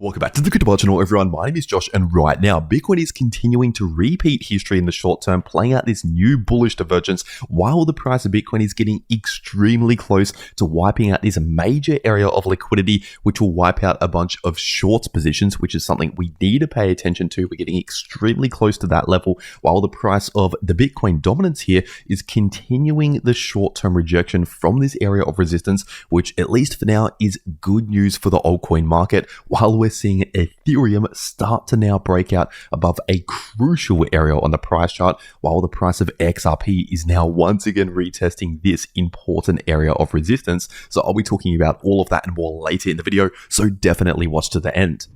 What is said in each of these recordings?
Welcome back to the Cryptoworld channel, everyone. My name is Josh, and right now, Bitcoin is continuing to repeat history in the short term, playing out this new bullish divergence while the price of Bitcoin is getting extremely close to wiping out this major area of liquidity, which will wipe out a bunch of short positions, which is something we need to pay attention to. We're getting extremely close to that level, while the price of the Bitcoin dominance here is continuing the short-term rejection from this area of resistance, which at least for now is good news for the altcoin market, while we're seeing Ethereum start to now break out above a crucial area on the price chart, while the price of XRP is now once again retesting this important area of resistance. So I'll be talking about all of that and more later in the video, so definitely watch to the end.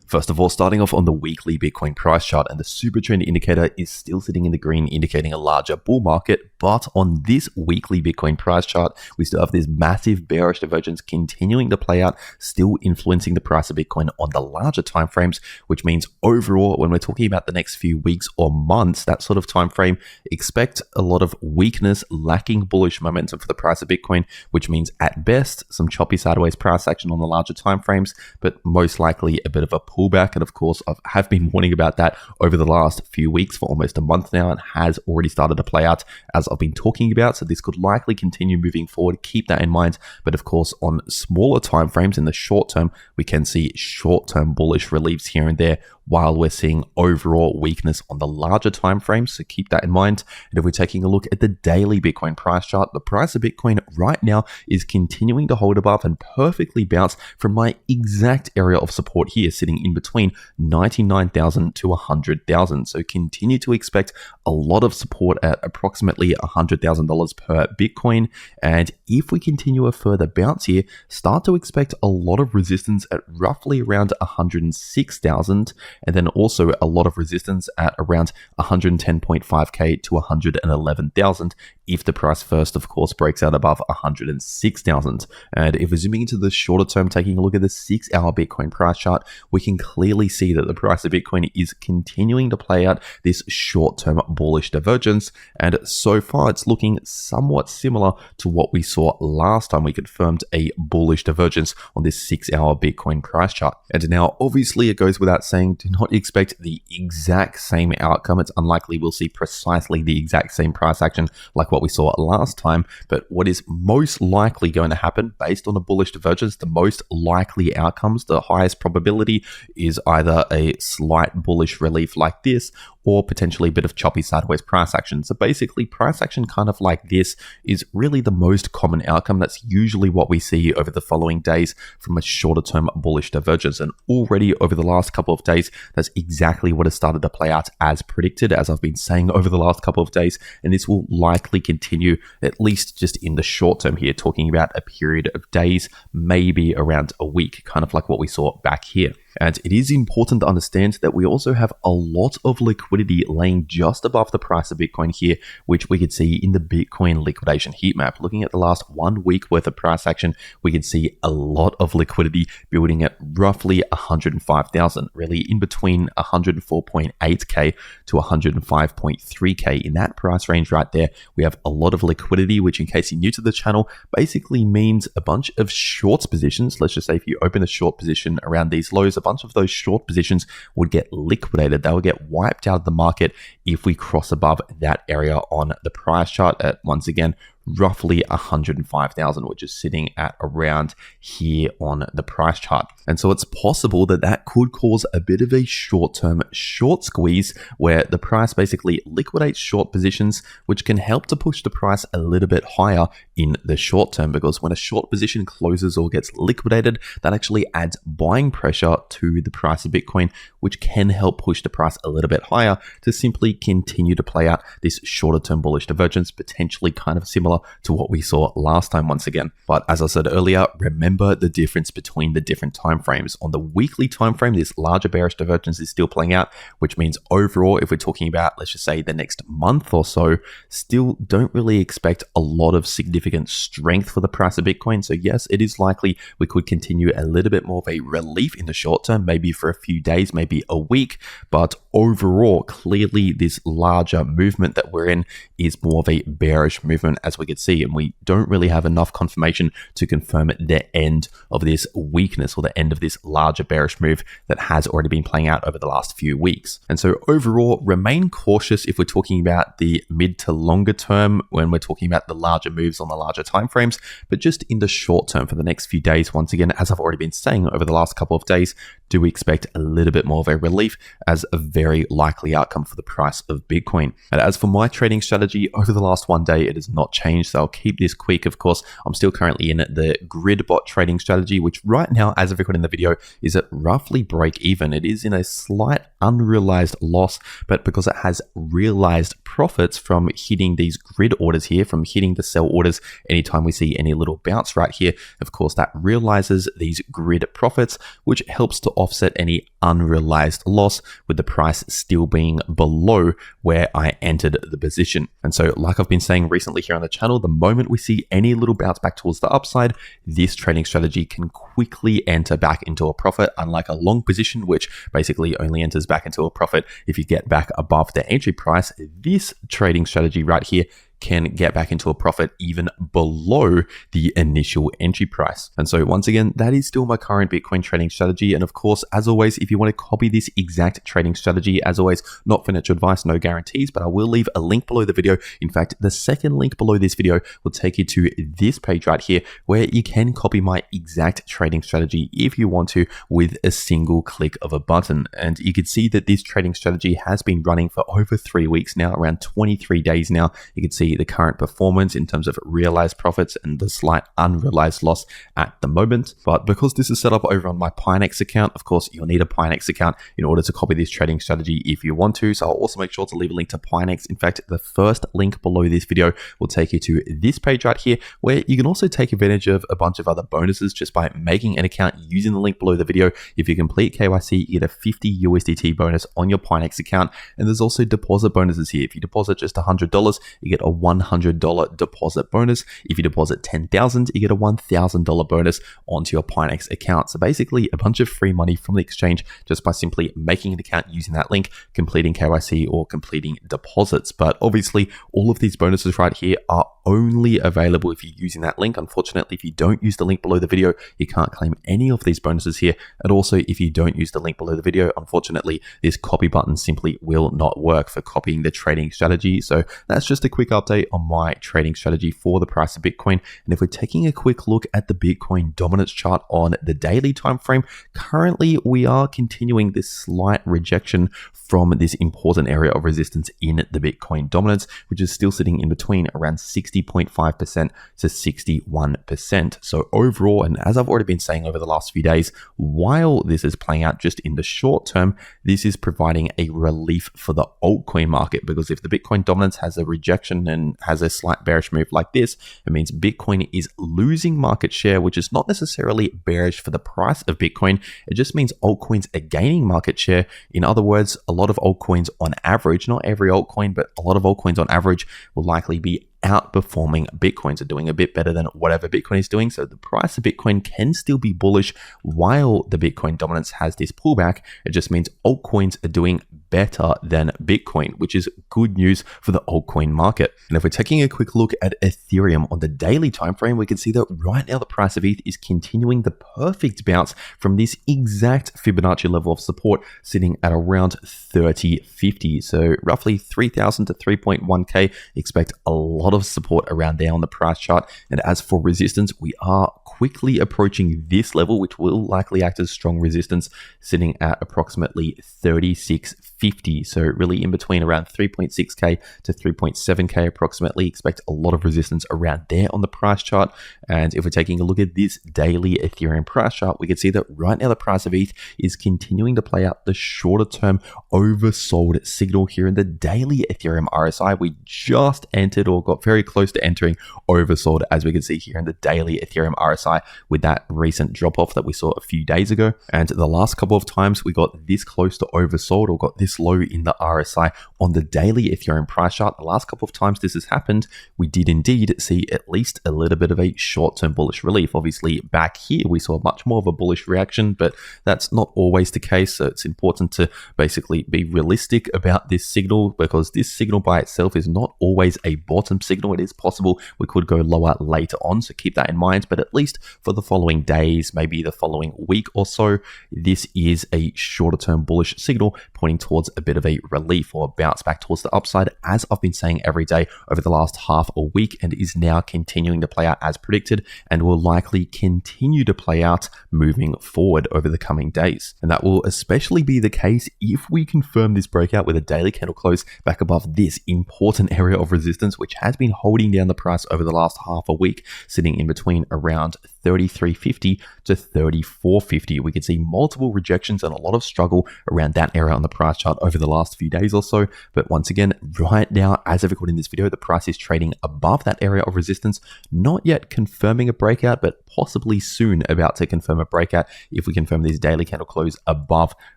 First of all, starting off on the weekly Bitcoin price chart, and the super trend indicator is still sitting in the green, indicating a larger bull market. But on this weekly Bitcoin price chart, we still have this massive bearish divergence continuing to play out, still influencing the price of Bitcoin on the larger timeframes, which means overall, when we're talking about the next few weeks or months, that sort of time frame, expect a lot of weakness, lacking bullish momentum for the price of Bitcoin, which means at best some choppy sideways price action on the larger timeframes, but most likely a bit of a pullback. And of course, I have been warning about that over the last few weeks for almost a month now, and has already started to play out as I've been talking about. So this could likely continue moving forward. Keep that in mind. But of course, on smaller time frames in the short term, we can see short-term bullish reliefs here and there, while we're seeing overall weakness on the larger time frames. So keep that in mind. And if we're taking a look at the daily Bitcoin price chart, the price of Bitcoin right now is continuing to hold above and perfectly bounce from my exact area of support here, sitting in between 99,000 to 100,000. So continue to expect a lot of support at approximately $100,000 per Bitcoin. And if we continue a further bounce here, start to expect a lot of resistance at roughly around 106,000. And then also a lot of resistance at around 110.5k to 111,000 if the price first, of course, breaks out above 106,000. And if we're zooming into the shorter term, taking a look at the 6-hour Bitcoin price chart, we can clearly see that the price of Bitcoin is continuing to play out this short-term bullish divergence. And so far, it's looking somewhat similar to what we saw last time we confirmed a bullish divergence on this 6-hour Bitcoin price chart. And now, obviously, it goes without saying, do not expect the exact same outcome. It's unlikely we'll see precisely the exact same price action like what we saw last time. But what is most likely going to happen based on a bullish divergence, the most likely outcomes, the highest probability, is either a slight bullish relief like this, or potentially a bit of choppy sideways price action. So basically, price action kind of like this is really the most common outcome. That's usually what we see over the following days from a shorter term bullish divergence. And already over the last couple of days, that's exactly what has started to play out as predicted, as I've been saying over the last couple of days. And this will likely continue, at least just in the short term here, talking about a period of days, maybe around a week, kind of like what we saw back here. And it is important to understand that we also have a lot of liquidity laying just above the price of Bitcoin here, which we could see in the Bitcoin liquidation heat map. Looking at the last 1 week worth of price action, we can see a lot of liquidity building at roughly 105,000, really in between 104.8k to 105.3k. In that price range right there, we have a lot of liquidity, which, in case you're new to the channel, basically means a bunch of shorts positions. Let's just say if you open a short position around these lows, a bunch of those short positions would get liquidated. They would get wiped out of the market if we cross above that area on the price chart at, once again, roughly 105,000, which is sitting at around here on the price chart. And so it's possible that that could cause a bit of a short-term short squeeze, where the price basically liquidates short positions, which can help to push the price a little bit higher in the short term, because when a short position closes or gets liquidated, that actually adds buying pressure to the price of Bitcoin, which can help push the price a little bit higher to simply continue to play out this shorter term bullish divergence, potentially kind of similar to what we saw last time once again. But as I said earlier, remember the difference between the different time frames. On the weekly time frame, this larger bearish divergence is still playing out, which means overall, if we're talking about, let's just say, the next month or so, still don't really expect a lot of significant significant strength for the price of Bitcoin. So yes, it is likely we could continue a little bit more of a relief in the short term, maybe for a few days, maybe a week. But overall, clearly this larger movement that we're in is more of a bearish movement, as we could see. And we don't really have enough confirmation to confirm the end of this weakness or the end of this larger bearish move that has already been playing out over the last few weeks. And so overall, remain cautious if we're talking about the mid to longer term, when we're talking about the larger moves on the larger timeframes, but just in the short term for the next few days, once again, as I've already been saying over the last couple of days, do we expect a little bit more of a relief as a very likely outcome for the price of Bitcoin. And as for my trading strategy over the last one day, it has not changed. So I'll keep this quick. Of course, I'm still currently in the grid bot trading strategy, which right now, as of recording the video, is at roughly break even. It is in a slight unrealized loss, but because it has realized profits from hitting these grid orders here, from hitting the sell orders anytime we see any little bounce right here, of course, that realizes these grid profits, which helps to offset any unrealized loss, with the price still being below where I entered the position. And so, like I've been saying recently here on the channel, the moment we see any little bounce back towards the upside, this trading strategy can quickly enter back into a profit, unlike a long position, which basically only enters back into a profit if you get back above the entry price. This trading strategy right here can get back into a profit even below the initial entry price. And so once again, that is still my current Bitcoin trading strategy. And of course, as always, if you want to copy this exact trading strategy, as always, not financial advice, no guarantees, but I will leave a link below the video. In fact, the second link below this video will take you to this page right here, where you can copy my exact trading strategy if you want to, with a single click of a button. And you can see that this trading strategy has been running for over 3 weeks now, around 23 days now. You can see the current performance in terms of realized profits and the slight unrealized loss at the moment. But because this is set up over on my Pinex account, of course, you'll need a Pinex account in order to copy this trading strategy if you want to. So I'll also make sure to leave a link to Pinex. In fact, the first link below this video will take you to this page right here, where you can also take advantage of a bunch of other bonuses just by making an account using the link below the video. If you complete KYC, you get a 50 USDT bonus on your Pinex account. And there's also deposit bonuses here. If you deposit just $100, you get a $100 deposit bonus. If you deposit $10,000, you get a $1,000 bonus onto your Pinex account. So basically a bunch of free money from the exchange just by simply making an account using that link, completing KYC or completing deposits. But obviously all of these bonuses right here are only available if you're using that link. Unfortunately, if you don't use the link below the video, you can't claim any of these bonuses here. And also, if you don't use the link below the video, unfortunately, this copy button simply will not work for copying the trading strategy. So that's just a quick update on my trading strategy for the price of Bitcoin. And if we're taking a quick look at the Bitcoin dominance chart on the daily time frame, currently we are continuing this slight rejection from this important area of resistance in the Bitcoin dominance, which is still sitting in between around 60.5% to 61%. So overall, and as I've already been saying over the last few days, while this is playing out just in the short term, this is providing a relief for the altcoin market, because if the Bitcoin dominance has a rejection and has a slight bearish move like this, it means Bitcoin is losing market share, which is not necessarily bearish for the price of Bitcoin. It just means altcoins are gaining market share. In other words, a lot of altcoins on average, not every altcoin, but a lot of altcoins on average will likely be outperforming Bitcoin, so doing a bit better than whatever Bitcoin is doing. So the price of Bitcoin can still be bullish while the Bitcoin dominance has this pullback. It just means altcoins are doing better than Bitcoin, which is good news for the altcoin market. And if we're taking a quick look at Ethereum on the daily time frame, we can see that right now the price of ETH is continuing the perfect bounce from this exact Fibonacci level of support, sitting at around 30.50. So roughly 3,000 to 3.1k. Expect a lot of support around there on the price chart. And as for resistance, we are quickly approaching this level, which will likely act as strong resistance, sitting at approximately 36.50. So really in between around 3.6k to 3.7k approximately. Expect a lot of resistance around there on the price chart. And if we're taking a look at this daily Ethereum price chart, we can see that right now the price of ETH is continuing to play out the shorter term oversold signal here in the daily Ethereum RSI. We just entered or got very close to entering oversold, as we can see here in the daily Ethereum RSI with that recent drop off that we saw a few days ago. And the last couple of times we got this close to oversold or got this this low in the RSI on the daily Ethereum price chart. The last couple of times this has happened, we did indeed see at least a little bit of a short-term bullish relief. Obviously, back here we saw much more of a bullish reaction, but that's not always the case. So it's important to basically be realistic about this signal, because this signal by itself is not always a bottom signal. It is possible we could go lower later on, so keep that in mind. But at least for the following days, maybe the following week or so, this is a shorter term bullish signal pointing towards a bit of a relief or a bounce back towards the upside, as I've been saying every day over the last half a week, and is now continuing to play out as predicted, and will likely continue to play out moving forward over the coming days. And that will especially be the case if we confirm this breakout with a daily candle close back above this important area of resistance, which has been holding down the price over the last half a week, sitting in between around 33.50 to 34.50. We could see multiple rejections and a lot of struggle around that area on the price chart over the last few days or so. But once again, right now, as of recording this video, the price is trading above that area of resistance, not yet confirming a breakout, but possibly soon about to confirm a breakout if we confirm this daily candle close above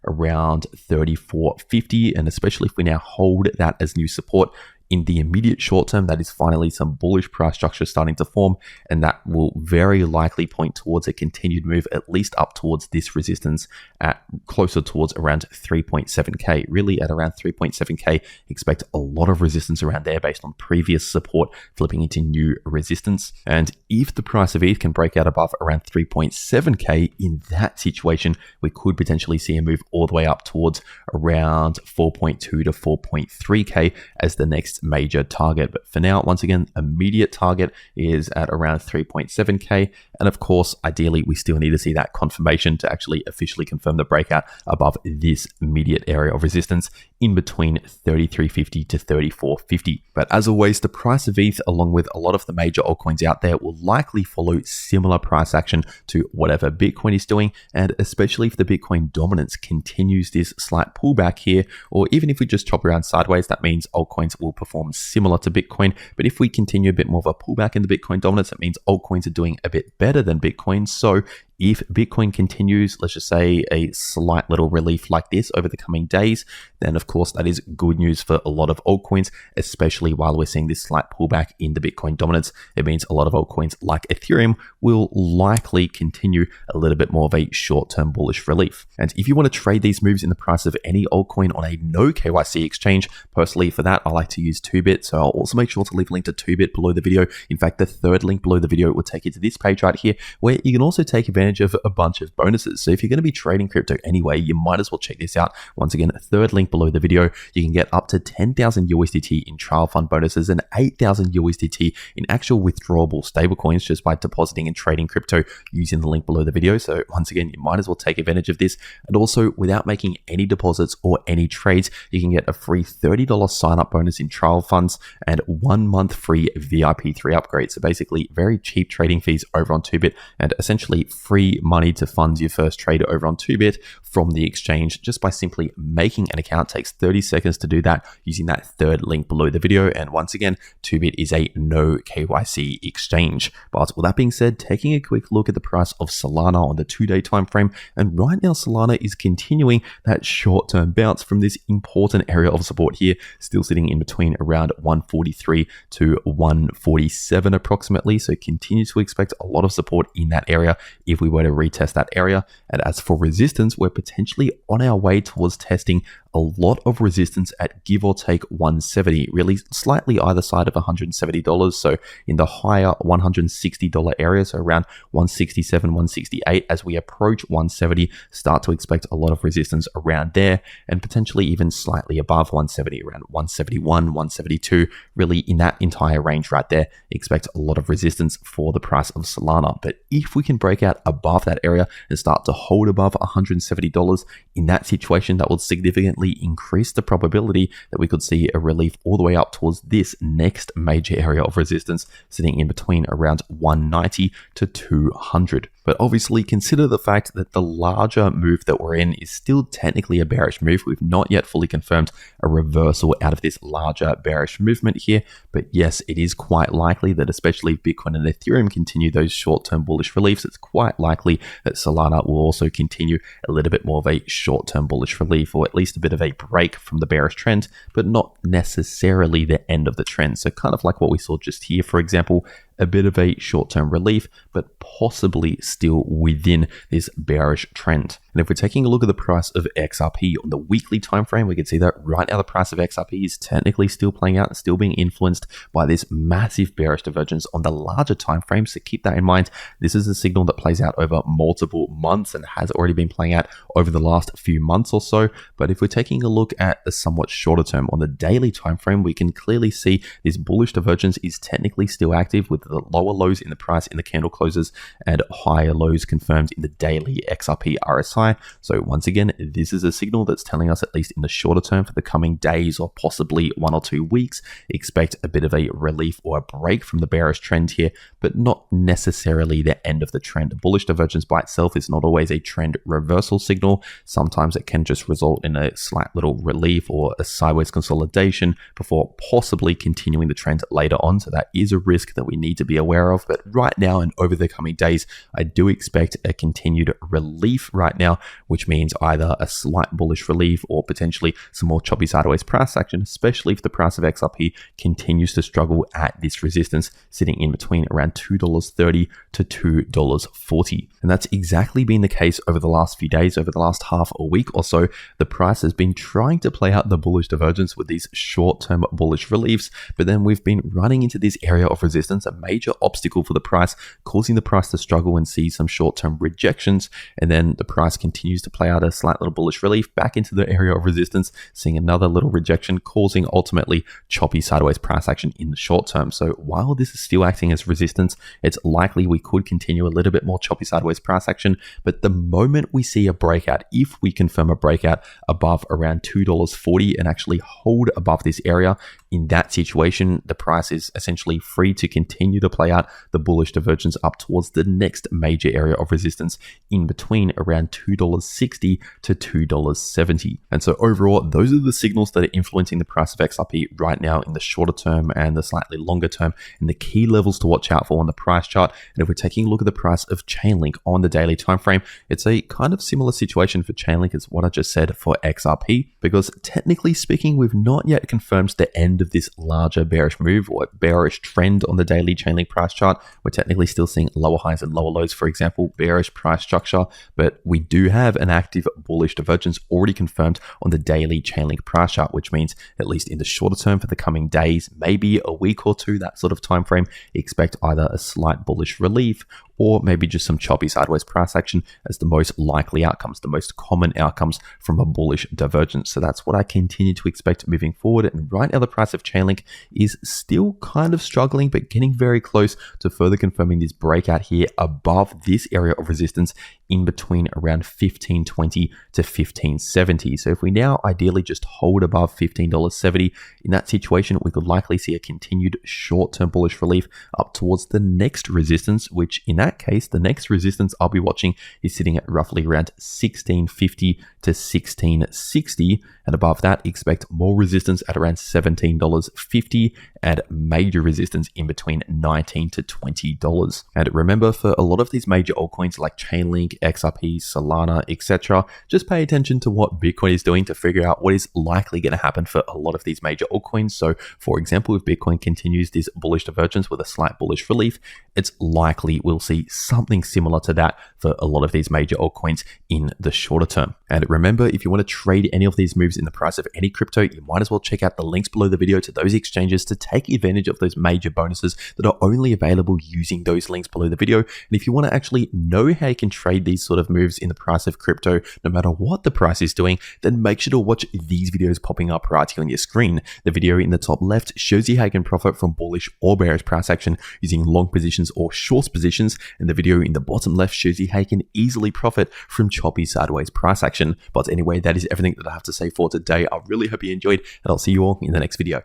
around 34.50. And especially if we now hold that as new support in the immediate short term, that is finally some bullish price structure starting to form, and that will very likely point towards a continued move, at least up towards this resistance at closer towards around 3.7k. Really at around 3.7k, expect a lot of resistance around there based on previous support flipping into new resistance. And if the price of ETH can break out above around 3.7k, in that situation, we could potentially see a move all the way up towards around 4.2 to 4.3k as the next major target. But for now, once again, immediate target is at around 3.7k, and of course, ideally we still need to see that confirmation to actually officially confirm the breakout above this immediate area of resistance in between 33.50 to 34.50. But as always, the price of ETH, along with a lot of the major altcoins out there, will likely follow similar price action to whatever Bitcoin is doing, and especially if the Bitcoin dominance continues this slight pullback here, or even if we just chop around sideways, that means altcoins will perform similar to Bitcoin. But if we continue a bit more of a pullback in the Bitcoin dominance, it means altcoins are doing a bit better than Bitcoin. So if Bitcoin continues, let's just say, a slight little relief like this over the coming days, then of course that is good news for a lot of altcoins, especially while we're seeing this slight pullback in the Bitcoin dominance. It means a lot of altcoins like Ethereum will likely continue a little bit more of a short-term bullish relief. And if you want to trade these moves in the price of any altcoin on a no KYC exchange, personally for that, I like to use 2bit. So I'll also make sure to leave a link to 2bit below the video. In fact, the third link below the video will take you to this page right here, where you can also take advantage of a bunch of bonuses. So if you're going to be trading crypto anyway, you might as well check this out. Once again, third link below the video, you can get up to 10,000 USDT in trial fund bonuses and 8,000 USDT in actual withdrawable stablecoins just by depositing and trading crypto using the link below the video. So once again, you might as well take advantage of this. And also, without making any deposits or any trades, you can get a free $30 sign up bonus in trial funds and 1 month free VIP3 upgrade. So basically very cheap trading fees over on 2bit, and essentially free money to fund your first trade over on 2bit from the exchange just by simply making an account. It takes 30 seconds to do that using that third link below the video. And once again, 2bit is a no KYC exchange. But with that being said, taking a quick look at the price of Solana on the 2-day time frame, and right now Solana is continuing that short-term bounce from this important area of support here, still sitting in between around 143 to 147 approximately. So continue to expect a lot of support in that area if we were to retest that area. And as for resistance, we're potentially on our way towards testing a lot of resistance at give or take 170, really slightly either side of $170. So in the higher $160 area, so around 167, 168, as we approach 170, start to expect a lot of resistance around there, and potentially even slightly above 170, around 171, 172, really in that entire range right there, expect a lot of resistance for the price of Solana. But if we can break out above that area and start to hold above $170, in that situation, that will significantly increase the probability that we could see a relief all the way up towards this next major area of resistance, sitting in between around 190 to 200. But obviously consider the fact that the larger move that we're in is still technically a bearish move. We've not yet fully confirmed a reversal out of this larger bearish movement here. But yes, it is quite likely that especially if Bitcoin and Ethereum continue those short-term bullish reliefs, it's quite likely that Solana will also continue a little bit more of a short-term bullish relief, or at least a bit of a break from the bearish trend, but not necessarily the end of the trend. So kind of like what we saw just here, for example, a bit of a short-term relief, but possibly still within this bearish trend. And if we're taking a look at the price of XRP on the weekly time frame, we can see that right now the price of XRP is technically still playing out and still being influenced by this massive bearish divergence on the larger time frame. So keep that in mind. This is a signal that plays out over multiple months and has already been playing out over the last few months or so. But if we're taking a look at the somewhat shorter term on the daily time frame, we can clearly see this bullish divergence is technically still active, with the lower lows in the price in the candle closes and higher lows confirmed in the daily XRP RSI. So once again, this is a signal that's telling us, at least in the shorter term for the coming days or possibly 1 or 2 weeks, expect a bit of a relief or a break from the bearish trend here, but not necessarily the end of the trend. Bullish divergence by itself is not always a trend reversal signal. Sometimes it can just result in a slight little relief or a sideways consolidation before possibly continuing the trend later on. So that is a risk that we need to be aware of. But right now and over the coming days, I do expect a continued relief right now, which means either a slight bullish relief or potentially some more choppy sideways price action, especially if the price of XRP continues to struggle at this resistance sitting in between around $2.30 to $2.40. And that's exactly been the case over the last few days. Over the last half a week or so, the price has been trying to play out the bullish divergence with these short-term bullish reliefs, but then we've been running into this area of resistance, a major obstacle for the price, causing the price to struggle and see some short-term rejections. And then the price continues to play out a slight little bullish relief back into the area of resistance, seeing another little rejection, causing ultimately choppy sideways price action in the short term. So while this is still acting as resistance, it's likely we could continue a little bit more choppy sideways price action. But the moment we see a breakout, if we confirm a breakout above around $2.40 and actually hold above this area, in that situation, the price is essentially free to continue to play out the bullish divergence up towards the next major area of resistance in between around $2.60 to $2.70. And so overall, those are the signals that are influencing the price of XRP right now in the shorter term and the slightly longer term, and the key levels to watch out for on the price chart. And if we're taking a look at the price of Chainlink on the daily time frame, it's a kind of similar situation for Chainlink as what I just said for XRP, because technically speaking, we've not yet confirmed the end of this larger bearish move or bearish trend on the daily Chainlink price chart. We're technically still seeing lower highs and lower lows, for example, bearish price structure, but we do have an active bullish divergence already confirmed on the daily Chainlink price chart, which means at least in the shorter term for the coming days, maybe a week or two, that sort of time frame, expect either a slight bullish relief or maybe just some choppy sideways price action as the most likely outcomes, the most common outcomes from a bullish divergence. So that's what I continue to expect moving forward. And right now, the price of Chainlink is still kind of struggling, but getting very close to further confirming this breakout here above this area of resistance in between around $15.20 to $15.70. So if we now ideally just hold above $15.70, in that situation, we could likely see a continued short-term bullish relief up towards the next resistance, which in that case, the next resistance I'll be watching is sitting at roughly around $16.50 to $16.60. And above that, expect more resistance at around $17.50 and major resistance in between $19 to $20. And remember, for a lot of these major altcoins like Chainlink, XRP, Solana, etc., just pay attention to what Bitcoin is doing to figure out what is likely going to happen for a lot of these major altcoins. So for example, if Bitcoin continues this bullish divergence with a slight bullish relief, it's likely we'll see something similar to that for a lot of these major altcoins in the shorter term. And remember, if you want to trade any of these moves in the price of any crypto, you might as well check out the links below the video to those exchanges to take advantage of those major bonuses that are only available using those links below the video. And if you want to actually know how you can trade these sort of moves in the price of crypto, no matter what the price is doing, then make sure to watch these videos popping up right here on your screen. The video in the top left shows you how you can profit from bullish or bearish price action using long positions or short positions, and the video in the bottom left shows you how you can easily profit from choppy sideways price action. But anyway, that is everything that I have to say for today. I really hope you enjoyed, and I'll see you all in the next video.